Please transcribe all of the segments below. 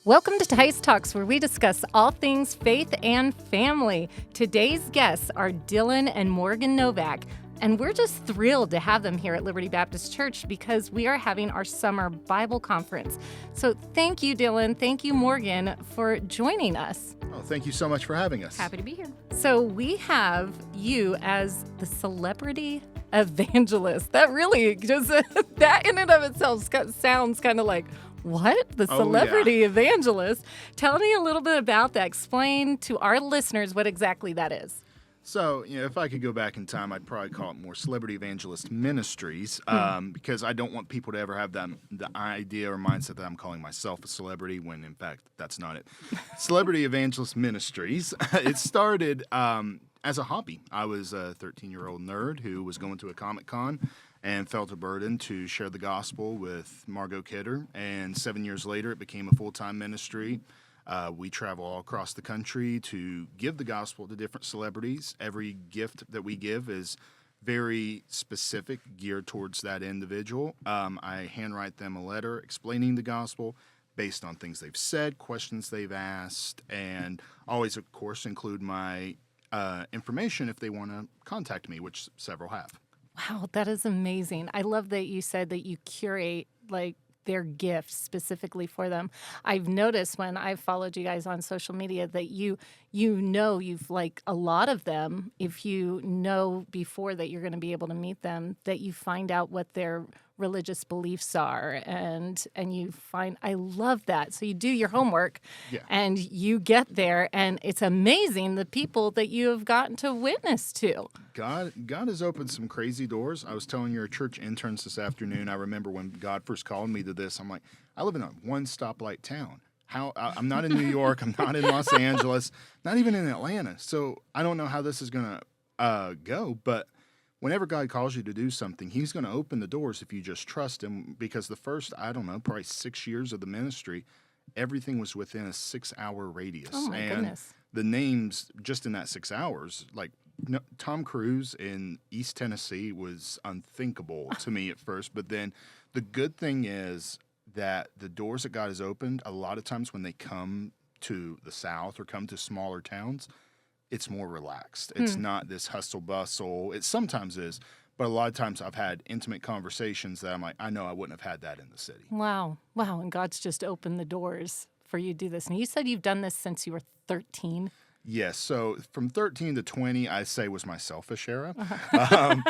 Welcome to Teis Talks, where we discuss all things faith and family. Today's guests are Dylan and Morgan Novak, and we're just thrilled to have them here at Liberty Baptist Church because we are having our summer Bible conference. So thank you, Dylan. Thank you, Morgan, for joining us. Oh, thank you so much for having us. Happy to be here. So we have you as the celebrity evangelist. That really just, that in and of itself sounds kind of like, what? The celebrity evangelist? Tell me a little bit about that. Explain to our listeners what exactly that is. So, if I could go back in time, I'd probably call it more Celebrity Evangelist Ministries, because I don't want people to ever have the idea or mindset that I'm calling myself a celebrity when, in fact, that's not it. Celebrity Evangelist Ministries, it started as a hobby. I was a 13-year-old nerd who was going to a Comic-Con and felt a burden to share the gospel with Margot Kidder, and 7 years later, it became a full-time ministry. We travel all across the country to give the gospel to different celebrities. Every gift that we give is very specific, geared towards that individual. I handwrite them a letter explaining the gospel based on things they've said, questions they've asked, and always, of course, include my information if they want to contact me, which several have. Wow, that is amazing. I love that you said that you curate, their gifts specifically for them. I've noticed when I've followed you guys on social media that you've a lot of them, if you know before that you're going to be able to meet them, that you find out what their religious beliefs are, and you find, I love that. So you do your homework, and you get there, and it's amazing the people that you have gotten to witness to. God has opened some crazy doors. I was telling your church interns this afternoon, I remember when God first called me to this, I'm like, I live in a one-stoplight town. I'm not in New York, I'm not in Los Angeles, not even in Atlanta, so I don't know how this is going to go, but whenever God calls you to do something, he's going to open the doors if you just trust him, because the first, probably 6 years of the ministry, everything was within a 6-hour radius. Oh, my goodness. The names just in that 6 hours, Tom Cruise in East Tennessee was unthinkable to me at first, but then the good thing is that the doors that God has opened, a lot of times when they come to the South or come to smaller towns, it's more relaxed. It's not this hustle bustle. It sometimes is, but a lot of times I've had intimate conversations that I'm like, I know I wouldn't have had that in the city. Wow. And God's just opened the doors for you to do this. And you said you've done this since you were 13. Yes, so from 13 to 20, I say was my selfish era. And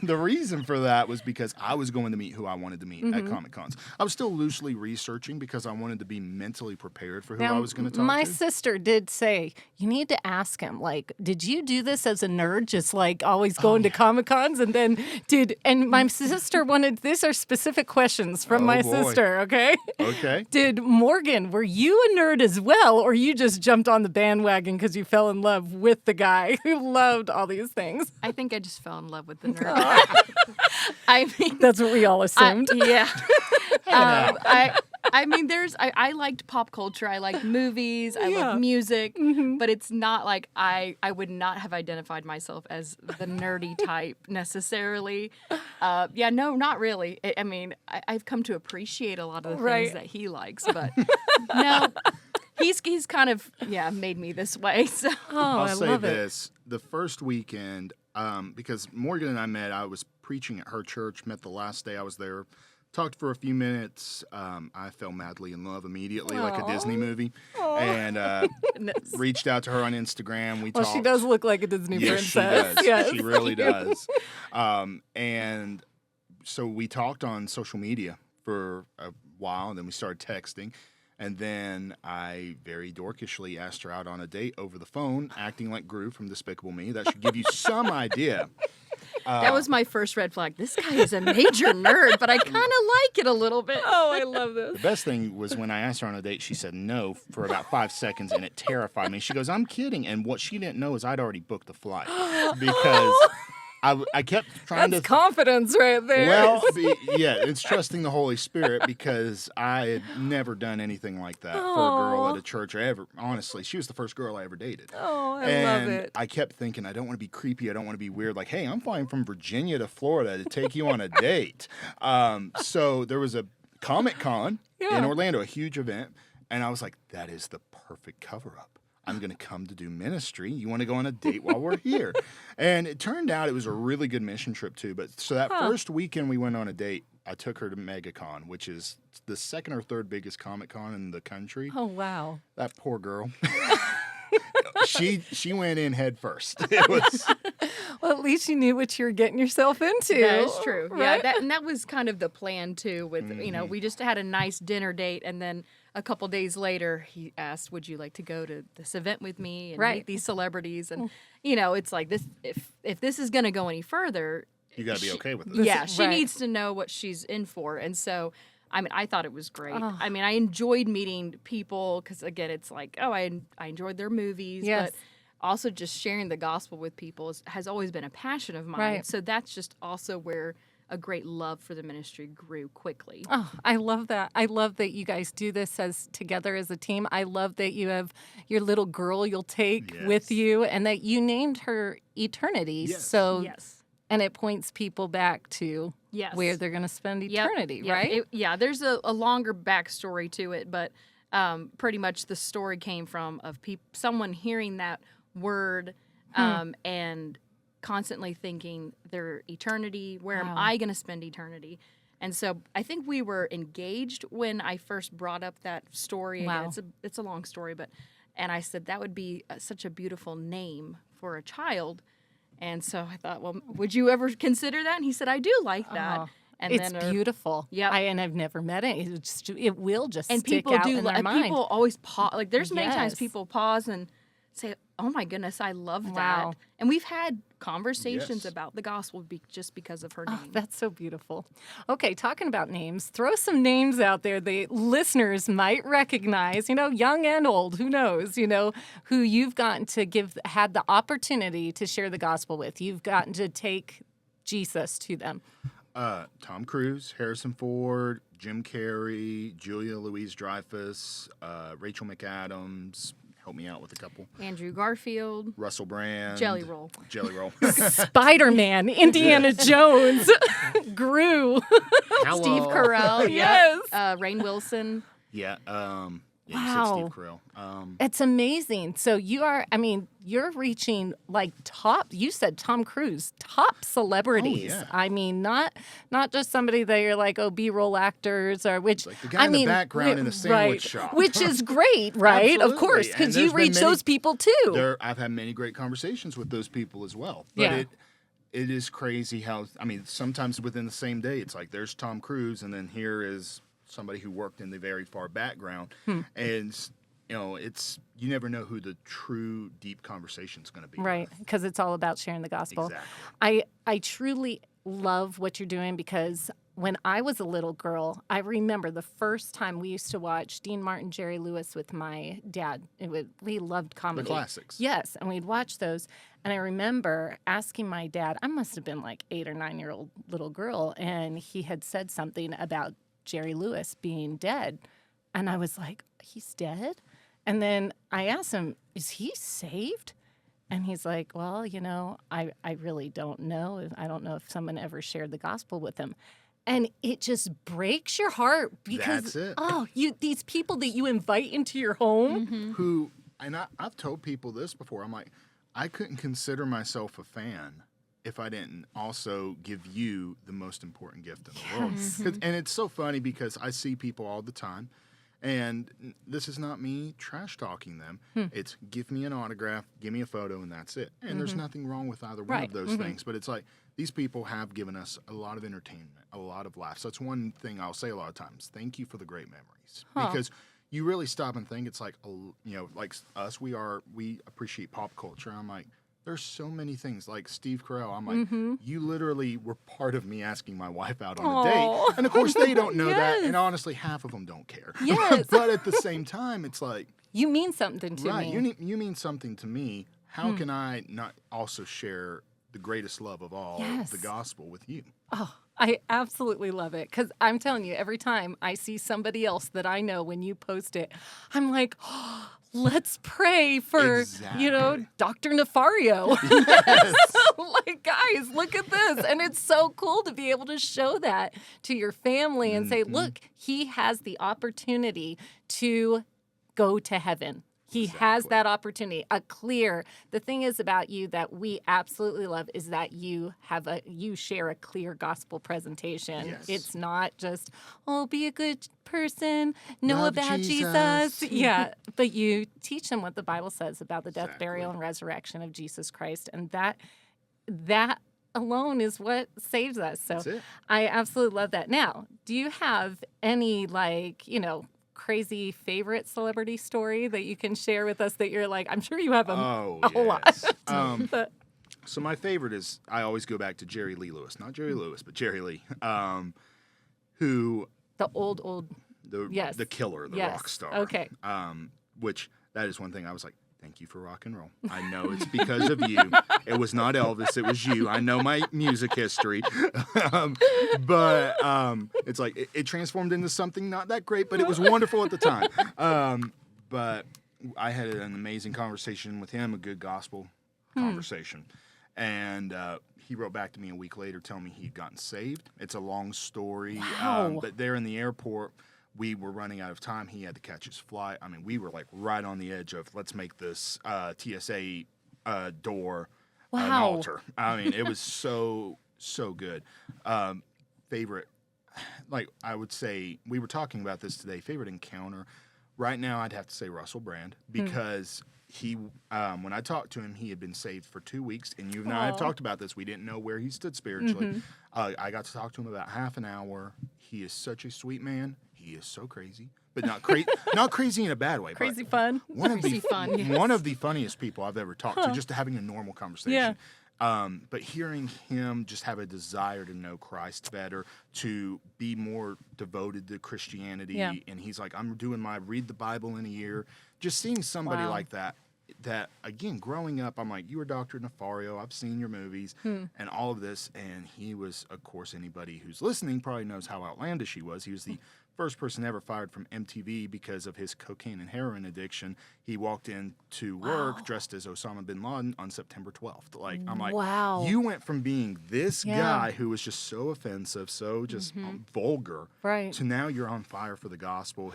the reason for that was because I was going to meet who I wanted to meet at Comic-Cons. I was still loosely researching because I wanted to be mentally prepared for who I was going to talk to. My sister did say, you need to ask him, did you do this as a nerd, just always going to Comic-Cons? And then and my sister these are specific questions from my sister, okay? Okay. Did Morgan, were you a nerd as well, or you just jumped on the bandwagon because you fell in love with the guy who loved all these things? I think I just fell in love with the nerd. I mean, that's what we all assumed. I liked pop culture. I liked movies. I love music. But it's not like I would not have identified myself as the nerdy type necessarily. No, not really. I've come to appreciate a lot of the things that he likes, but no. He's kind of made me this way. So I'll say this: the first weekend, because Morgan and I met, I was preaching at her church. Met the last day I was there, talked for a few minutes. I fell madly in love immediately, like a Disney movie, and reached out to her on Instagram. We talked. She does look like a Disney princess. She does. Yes, she really does. And so we talked on social media for a while, and then we started texting. And then I very dorkishly asked her out on a date over the phone, acting like Gru from Despicable Me. That should give you some idea. That was my first red flag. This guy is a major nerd, but I kind of like it a little bit. Oh, I love this. The best thing was when I asked her on a date, she said no for about 5 seconds, and it terrified me. She goes, I'm kidding. And what she didn't know is I'd already booked the flight because I kept trying That's confidence right there. Well, it's trusting the Holy Spirit because I had never done anything like that for a girl at a church ever. Honestly, she was the first girl I ever dated. Oh, I love it. I kept thinking, I don't want to be creepy. I don't want to be weird. Like, hey, I'm flying from Virginia to Florida to take you on a date. So there was a Comic-Con in Orlando, a huge event. And I was like, that is the perfect cover-up. I'm going to come to do ministry. You want to go on a date while we're here? And it turned out it was a really good mission trip, too. But so that first weekend we went on a date, I took her to MegaCon, which is the second or third biggest Comic-Con in the country. Oh, wow. That poor girl. She went in head first. It was... Well, at least you knew what you were getting yourself into. That is true. Right? Yeah, that was kind of the plan too. With we just had a nice dinner date, and then a couple days later, he asked, "Would you like to go to this event with me and meet these celebrities?" And it's like this. If this is going to go any further, you got to be okay with it. Yeah, she needs to know what she's in for, and so. I mean, I thought it was great. Oh. I mean, I enjoyed meeting people because, again, it's like, I enjoyed their movies, but also just sharing the gospel with people has always been a passion of mine. Right. So that's just also where a great love for the ministry grew quickly. Oh, I love that. I love that you guys do this together as a team. I love that you have your little girl you'll take with you, and that you named her Eternity. Yes. So, and it points people back to where they're going to spend eternity, right? There's a longer backstory to it, but pretty much the story came from someone hearing that word and constantly thinking their eternity, where am I going to spend eternity? And so I think we were engaged when I first brought up that story. Wow. Again, it's a long story, and I said that would be such a beautiful name for a child. And so I thought, well, would you ever consider that? And he said, I do like that. Oh, and it's beautiful. Yeah, and I've never met it. It will just and stick people out do. in their mind. People always pause. Like there's many times people pause and say, "Oh my goodness, I love that." And we've had conversations about the gospel just because of her name. That's so beautiful. Okay, talking about names, throw some names out there the listeners might recognize, young and old, who knows, who you've gotten to had the opportunity to share the gospel with. You've gotten to take Jesus to them. Tom Cruise, Harrison Ford, Jim Carrey, Julia Louis-Dreyfus, Rachel McAdams. Help me out with a couple. Andrew Garfield. Russell Brand. Jelly Roll. Spider-Man. Indiana Jones. Gru. Steve Carell. Yes. Rainn Wilson. Yeah. Wow. You said Steve Carell. It's amazing. So you're reaching like you said Tom Cruise, top celebrities. Oh, yeah. I mean, not just somebody that you're like, B-roll actors or which, like the guy in the background in the sandwich shop. Which is great, right? Of course, because you reach those people too. I've had many great conversations with those people as well. But it is crazy how, sometimes within the same day, it's like there's Tom Cruise and then here is somebody who worked in the very far background. And, you never know who the true deep conversation is going to be. Right, because it's all about sharing the gospel. Exactly. I truly love what you're doing because when I was a little girl, I remember the first time we used to watch Dean Martin, Jerry Lewis with my dad. We loved comedy. The classics. Yes, and we'd watch those. And I remember asking my dad, I must have been like 8 or 9-year-old little girl, and he had said something about Jerry Lewis being dead. And I was like, he's dead? And then I asked him, is he saved? And he's like, well, I really don't know. I don't know if someone ever shared the gospel with him. And it just breaks your heart because, these people that you invite into your home. Who, and I've told people this before, I'm like, I couldn't consider myself a fan if I didn't also give you the most important gift in the world. And it's so funny because I see people all the time, and this is not me trash talking them. It's give me an autograph, give me a photo, and that's it. And there's nothing wrong with either one of those things. But it's like these people have given us a lot of entertainment, a lot of laughs. That's one thing I'll say a lot of times. Thank you for the great memories. Because you really stop and think, it's like, like us, we appreciate pop culture. I'm like, there's so many things, like Steve Carell. I'm like, you literally were part of me asking my wife out on a date. And of course, they don't know that. And honestly, half of them don't care. Yes. But at the same time, it's like, you mean something to me. Right. You mean something to me. How can I not also share the greatest love of all, the gospel, with you? Oh, I absolutely love it because I'm telling you, every time I see somebody else that I know when you post it, I'm like, oh, let's pray for, Exactly. Dr. Nefario. Yes. Like, guys, look at this. And it's so cool to be able to show that to your family and say, look, he has the opportunity to go to heaven. He has that opportunity, the thing is about you that we absolutely love is that you share a clear gospel presentation. Yes. It's not just, oh, be a good person, know Love about Jesus. Yeah, but you teach them what the Bible says about the death, burial, and resurrection of Jesus Christ. And that alone is what saves us. So That's it. I absolutely love that. Now, do you have any, crazy favorite celebrity story that you can share with us that you're like, I'm sure you have a whole lot. So my favorite is, I always go back to Jerry Lee Lewis. Not Jerry Lewis, but Jerry Lee, who... The old... The killer, the rock star. Okay. Which, that is one thing I was like, thank you for rock and roll. I know it's because of you. It was not Elvis, it was you. I know my music history. But it's like, it transformed into something not that great, but it was wonderful at the time. But I had an amazing conversation with him, a good gospel conversation. And he wrote back to me a week later telling me he'd gotten saved. It's a long story. Wow. But there in the airport, we were running out of time. He had to catch his flight. I mean, we were like right on the edge of let's make this TSA door an altar. I mean, it was so good. Favorite, like I would say, we were talking about this today. Favorite encounter. Right now, I'd have to say Russell Brand because he, when I talked to him, he had been saved for 2 weeks, and you and I have talked about this. We didn't know where he stood spiritually. I got to talk to him about half an hour. He is such a sweet man. He is so crazy, but not crazy in a bad way. Crazy fun. One of Crazy fun, yes. one of the funniest people I've ever talked to, just having a normal conversation. Yeah. But hearing him just have a desire to know Christ better, to be more devoted to Christianity, and he's like, I'm doing my read the Bible in a year. Just seeing somebody like that, again, growing up, I'm like, you were Dr. Nefario, I've seen your movies, and all of this, and he was, of course, anybody who's listening probably knows how outlandish he was. He was the first person ever fired from MTV because of his cocaine and heroin addiction. He walked into work dressed as Osama bin Laden on September 12th. Like, I'm like, you went from being this guy who was just so offensive, so just vulgar, to now you're on fire for the gospel.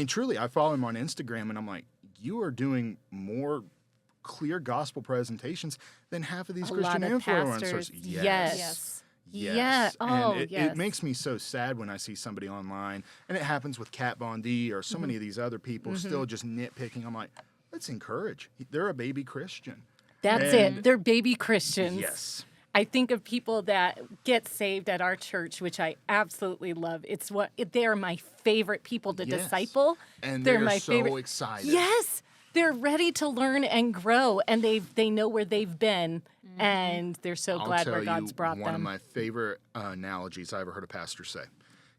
Truly, I follow him on Instagram, and I'm like, you are doing more clear gospel presentations than half of these Christian influencers. Yes. Yes. Oh, and it makes me so sad when I see somebody online, and it happens with Kat Von D or so many of these other people still just nitpicking. I'm like, let's encourage. They're a baby Christian. That's it. They're baby Christians. Yes. I think of people that get saved at our church, which I absolutely love. They're my favorite people to disciple. And they're my so favorite. Excited. Yes. They're ready to learn and grow, and they know where they've been, and they're so glad where God's brought them. One of my favorite analogies I ever heard a pastor say.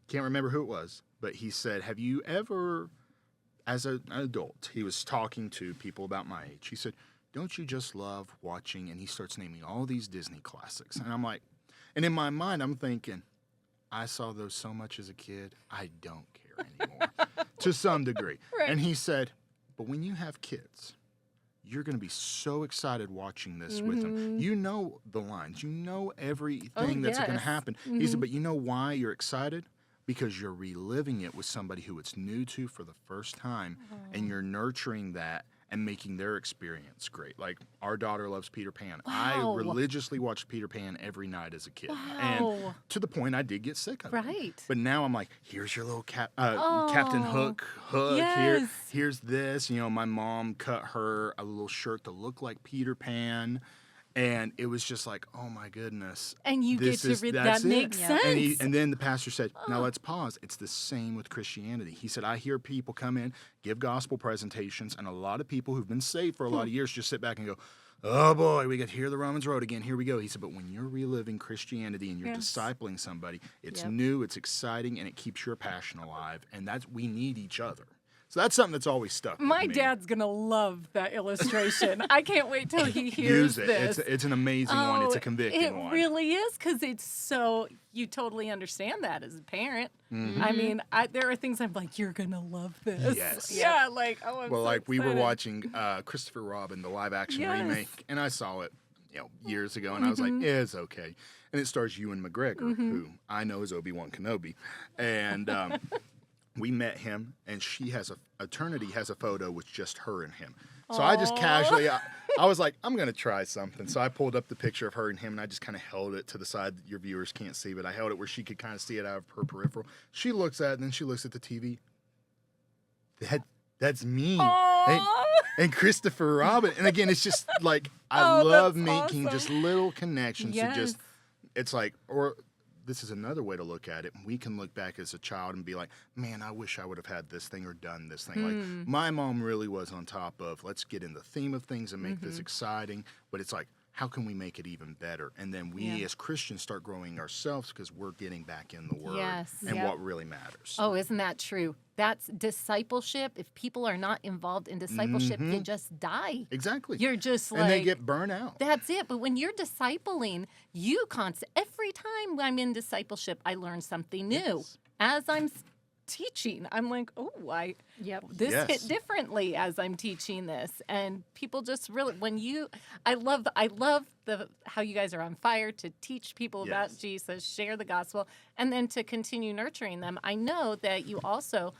Can't remember who it was, but he said, have you ever, as an adult, he was talking to people about my age. He said, don't you just love watching? And he starts naming all these Disney classics. And I'm like, and in my mind, I'm thinking, I saw those so much as a kid, I don't care anymore, to some degree. Right. And he said, but when you have kids, you're going to be so excited watching this with them. You know the lines. You know everything that's going to happen. He said, but you know why you're excited? Because you're reliving it with somebody who it's new to for the first time, and you're nurturing that and making their experience great. Like, our daughter loves Peter Pan. I religiously watched Peter Pan every night as a kid. And to the point I did get sick of it. Right. But now I'm like, here's your little Captain Hook. Yes. Here's this. You know, my mom cut her a little shirt to look like Peter Pan. And it was just like, oh my goodness. And you get to read that makes sense. And then the pastor said, now let's pause. It's the same with Christianity. He said, I hear people come in, give gospel presentations, and a lot of people who've been saved for a lot of years just sit back and go, oh boy, we got to hear the Romans Road again. Here we go. He said, but when you're reliving Christianity and you're discipling somebody, it's new, it's exciting, and it keeps your passion alive. And we need each other. So that's something that's always stuck with My me. dad's going to love that illustration. I can't wait till he hears Use it. this. It's an amazing one. It's a convicting it one. It really is, because it's so, you totally understand that as a parent. Mm-hmm. I mean, there are things I'm like, you're going to love this. Yes. Yeah, like, oh, I'm Well, so like we were excited. watching Christopher Robin, the live action Yes. remake, and I saw it, years ago, and I was like, it's okay. And it stars Ewan McGregor, who I know is Obi-Wan Kenobi, and we met him, and Eternity has a photo with just her and him. So I just casually, I was like, I'm gonna try something. So I pulled up the picture of her and him, and I just kind of held it to the side that your viewers can't see, but I held it where she could kind of see it out of her peripheral. She looks at it, and then she looks at the TV. That's me. And Christopher Robin. And again, it's just like, I love that's making awesome. just little connections Yes. to just, it's like, or this is another way to look at it. We can look back as a child and be like, man, I wish I would have had this thing or done this thing. Like, my mom really was on top of, let's get in the theme of things and make this exciting. But it's like, how can we make it even better? And then we as Christians start growing ourselves because we're getting back in the Word Yes. and Yep. what really matters. Oh, isn't that true? That's discipleship. If people are not involved in discipleship, you just die. Exactly. You're just like... And they get burnt out. That's it. But when you're discipling, every time I'm in discipleship, I learn something new. Yes. As I'm teaching, I'm like, oh, this Yes. hit differently as I'm teaching this. And people just really, I love how you guys are on fire to teach people about Yes. Jesus, share the gospel, and then to continue nurturing them. I know that you also,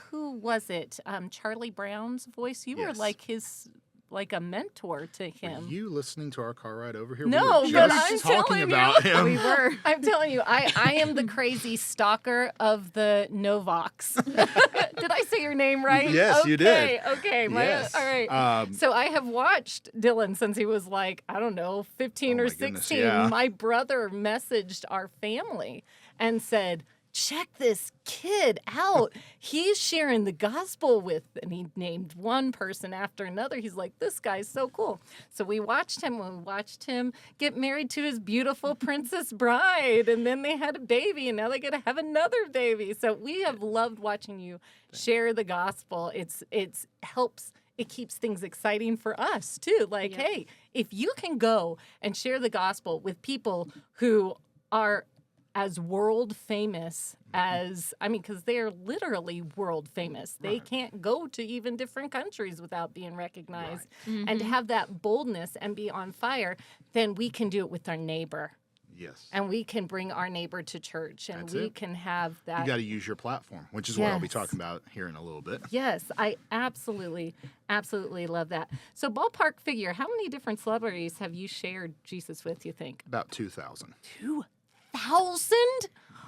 who was it? Charlie Brown's voice. You were Yes. like a mentor to him. Were you listening to our car ride over here? No, we but were I'm just talking telling about you. him. We were. I'm telling you, I am the crazy stalker of the Novaks. Did I say your name right? Yes, you did. Okay. Yes. All right. So I have watched Dylan since he was like, I don't know, 15 Oh or my goodness, 16. yeah. My brother messaged our family and said, check this kid out. He's sharing the gospel with, and he named one person after another. He's like, this guy's so cool. So we watched him get married to his beautiful princess bride, and then they had a baby, and now they get to have another baby. So we have loved watching you share the gospel. It helps. It keeps things exciting for us too. Like, Yep. hey, if you can go and share the gospel with people who are as world famous as, because they're literally world famous. They can't go to even different countries without being recognized. And to have that boldness and be on fire, then we can do it with our neighbor. Yes. And we can bring our neighbor to church, and That's we it. can have that. You got to use your platform, which is what I'll be Yes. talking about here in a little bit. Yes, I absolutely love that. So ballpark figure, how many different celebrities have you shared Jesus with, you think? About 2,000. 2,000?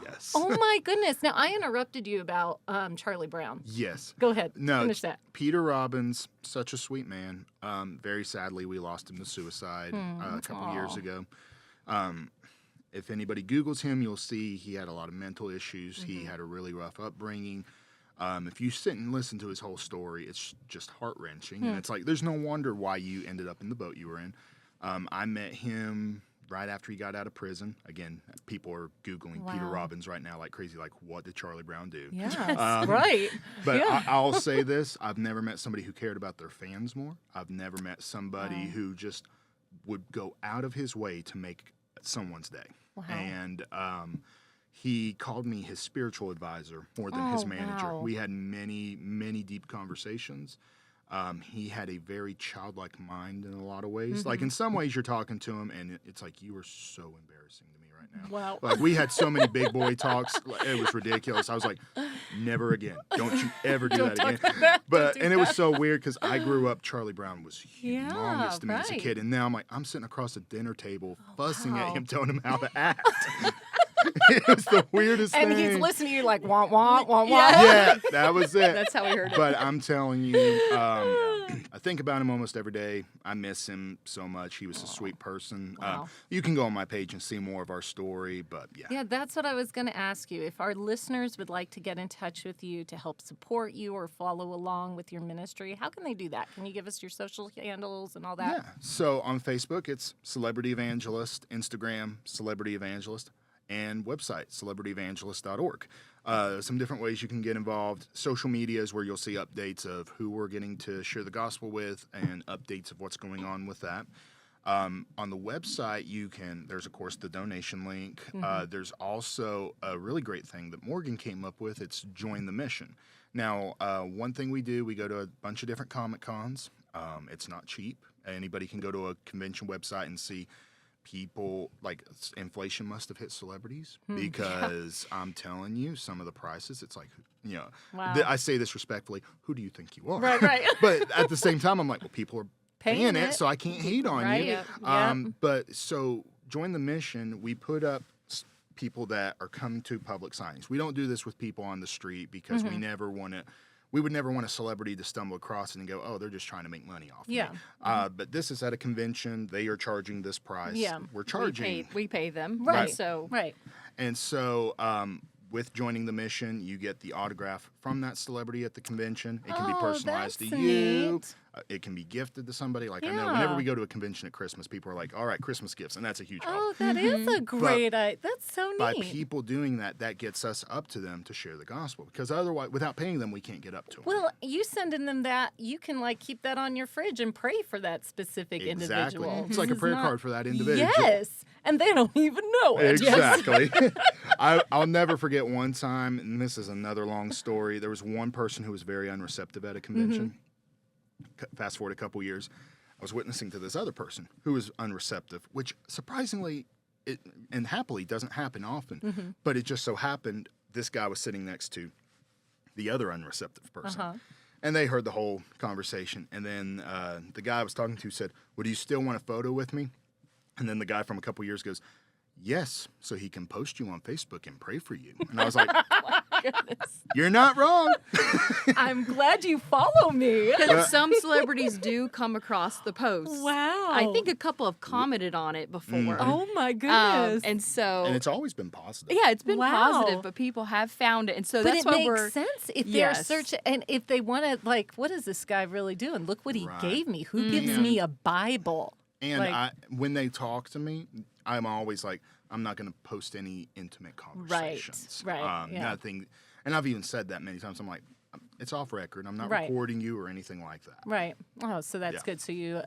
Yes. Oh my goodness. Now, I interrupted you about Charlie Brown. Yes. Go ahead. No, Finish that. Peter Robbins, such a sweet man. Very sadly, we lost him to suicide a couple years ago. If anybody Googles him, you'll see he had a lot of mental issues. He had a really rough upbringing. If you sit and listen to his whole story, it's just heart-wrenching. And it's like, there's no wonder why you ended up in the boat you were in. I met him right after he got out of prison. Again, people are Googling Peter Wow. Robbins right now like crazy, like, what did Charlie Brown do? Yes, right. But Yeah. I'll say this. I've never met somebody who cared about their fans more. I've never met somebody who just would go out of his way to make someone's day. Wow. And he called me his spiritual advisor more than his manager. wow. We had many, many deep conversations. He had a very childlike mind in a lot of ways. Like in some ways you're talking to him and it's like, you are so embarrassing to me right now. Wow. Like we had so many big boy talks. It was ridiculous. I was like, never again. Don't you ever do that again. But and it was so weird because I grew up, Charlie Brown was humongous to me as a right. kid. And now I'm sitting across a dinner table fussing at wow. him, telling him how to act. It was the weirdest And thing. he's listening to you like, wah, wah, wah, wah. Yeah, that was it. That's how we heard it. But I'm telling you, I think about him almost every day. I miss him so much. He was a sweet person. Wow. You can go on my page and see more of our story, but yeah. Yeah, that's what I was going to ask you. If our listeners would like to get in touch with you to help support you or follow along with your ministry, how can they do that? Can you give us your social handles and all that? Yeah. So on Facebook, it's Celebrity Evangelist, Instagram, Celebrity Evangelist, and website, celebrityevangelist.org. Some different ways you can get involved. Social media is where you'll see updates of who we're getting to share the gospel with and updates of what's going on with that. On the website, there's of course the donation link. There's also a really great thing that Morgan came up with. It's Join the Mission. Now, one thing we do, we go to a bunch of different Comic Cons. It's not cheap. Anybody can go to a convention website and see people, like inflation must have hit celebrities because I'm telling you, some of the prices, it's like, Wow. I say this respectfully, who do you think you are? Right. But at the same time, I'm like, well, people are paying it, so I can't hate on Right. you. Yep. But so Join the Mission, we put up people that are coming to public signings. We don't do this with people on the street because we would never want a celebrity to stumble across it and go, oh, they're just trying to make money off Yeah. me. But this is at a convention. They are charging this price. Yeah. We're charging. We pay them. Right. So Right. And so with Joining the Mission, you get the autograph from that celebrity at the convention. It can be Oh, personalized to that's you. neat. It can be gifted to somebody. Like I know Yeah. whenever we go to a convention at Christmas, people are like, all right, Christmas gifts. And that's a huge help. Oh, that is a great That's so neat. By people doing that, that gets us up to them to share the gospel. Because otherwise, without paying them, we can't get up to them. Well, you sending them that, you can like keep that on your fridge and pray for that specific Exactly. individual. It's like a This is prayer not- card for that individual. Yes, and they don't even know it. Exactly. I'll never forget one time, and this is another long story. There was one person who was very unreceptive at a convention. Fast forward a couple years, I was witnessing to this other person who was unreceptive, which surprisingly and happily doesn't happen often. But it just so happened this guy was sitting next to the other unreceptive person. And they heard the whole conversation. And then the guy I was talking to said, well, do you still want a photo with me? And then the guy from a couple years goes, yes, so he can post you on Facebook and pray for you. And I was like, you're not wrong. I'm glad you follow me. because some celebrities do come across the post. Wow. I think a couple have commented on it before. Oh my goodness. And so And it's always been positive. yeah, it's been Wow. positive, but people have found it, and so but that's it why makes we're sense if they're Yes. searching, and if they want to, like, what is this guy really doing? Look what he Right. gave me. Who gives me a Bible? And Like- when they talk to me, I'm always like, I'm not going to post any intimate conversations. right, yeah. Nothing. And I've even said that many times. I'm like, it's off record. I'm not Right. recording you or anything like that. Right. Oh, so that's Yeah. good. So you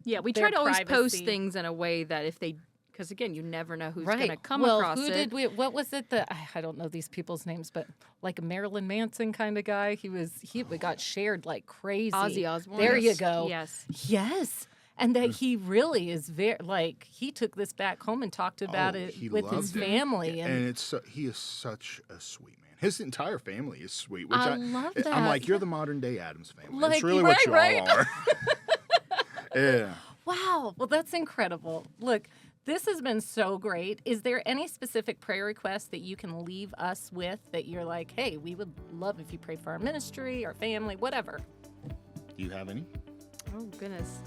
yeah, we their try to always post privacy. things in a way that if they, because again, you never know who's right. going to come well, across who it. did we? What was it? I don't know these people's names, but like a Marilyn Manson kind of guy. He got shared like crazy. Ozzy Osbourne. There you Yes. go. Yes. Yes. And that he really is very he took this back home and talked about Oh, it he with his loved it. family. And he is such a sweet man. His entire family is sweet. Which I love I'm that. like, you're the modern day Addams family. Like, That's really what you right. all are. Yeah. Wow. Well, that's incredible. Look, this has been so great. Is there any specific prayer requests that you can leave us with that you're like, hey, we would love if you pray for our ministry, our family, whatever? Do you have any? Oh goodness.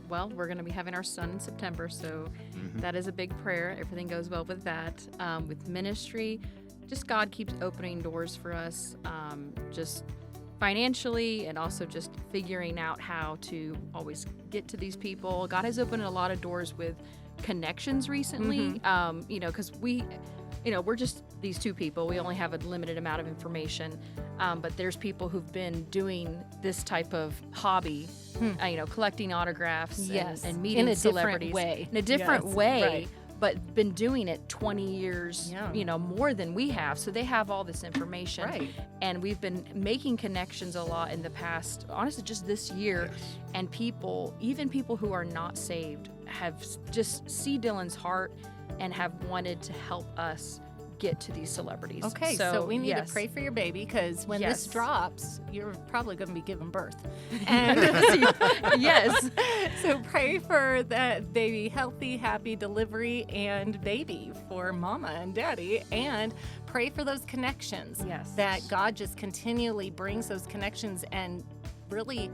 Well, we're going to be having our son in September, so that is a big prayer. Everything goes well with that. With ministry, just God keeps opening doors for us, just financially, and also just figuring out how to always get to these people. God has opened a lot of doors with connections recently. Because we're just these two people. We only have a limited amount of information. But there's people who've been doing this type of hobby, collecting autographs Yes. and In meeting a different celebrities way. in a different Yes, way, right. but been doing it 20 years, Yeah. more than we have. So they have all this information. Right. And we've been making connections a lot in the past, honestly, just this year. Yes. And even people who are not saved, have just see Dylan's heart and have wanted to help us get to these celebrities. Okay, so we need yes. to pray for your baby because when Yes. this drops, you're probably going to be giving birth. And Yes. so pray for that baby healthy, happy delivery and baby for mama and daddy, and pray for those connections. Yes. That God just continually brings those connections and really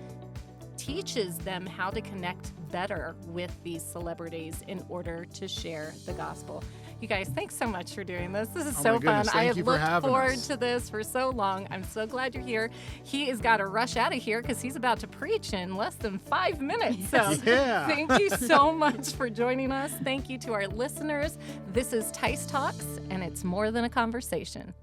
teaches them how to connect better with these celebrities in order to share the gospel. You guys, thanks so much for doing this. This is Oh so my goodness, fun. I thank have you for looked having forward us. to this for so long. I'm so glad you're here. He has got to rush out of here because he's about to preach in less than 5 minutes. So Yeah. thank you so much for joining us. Thank you to our listeners. This is Teis Talks, and it's more than a conversation.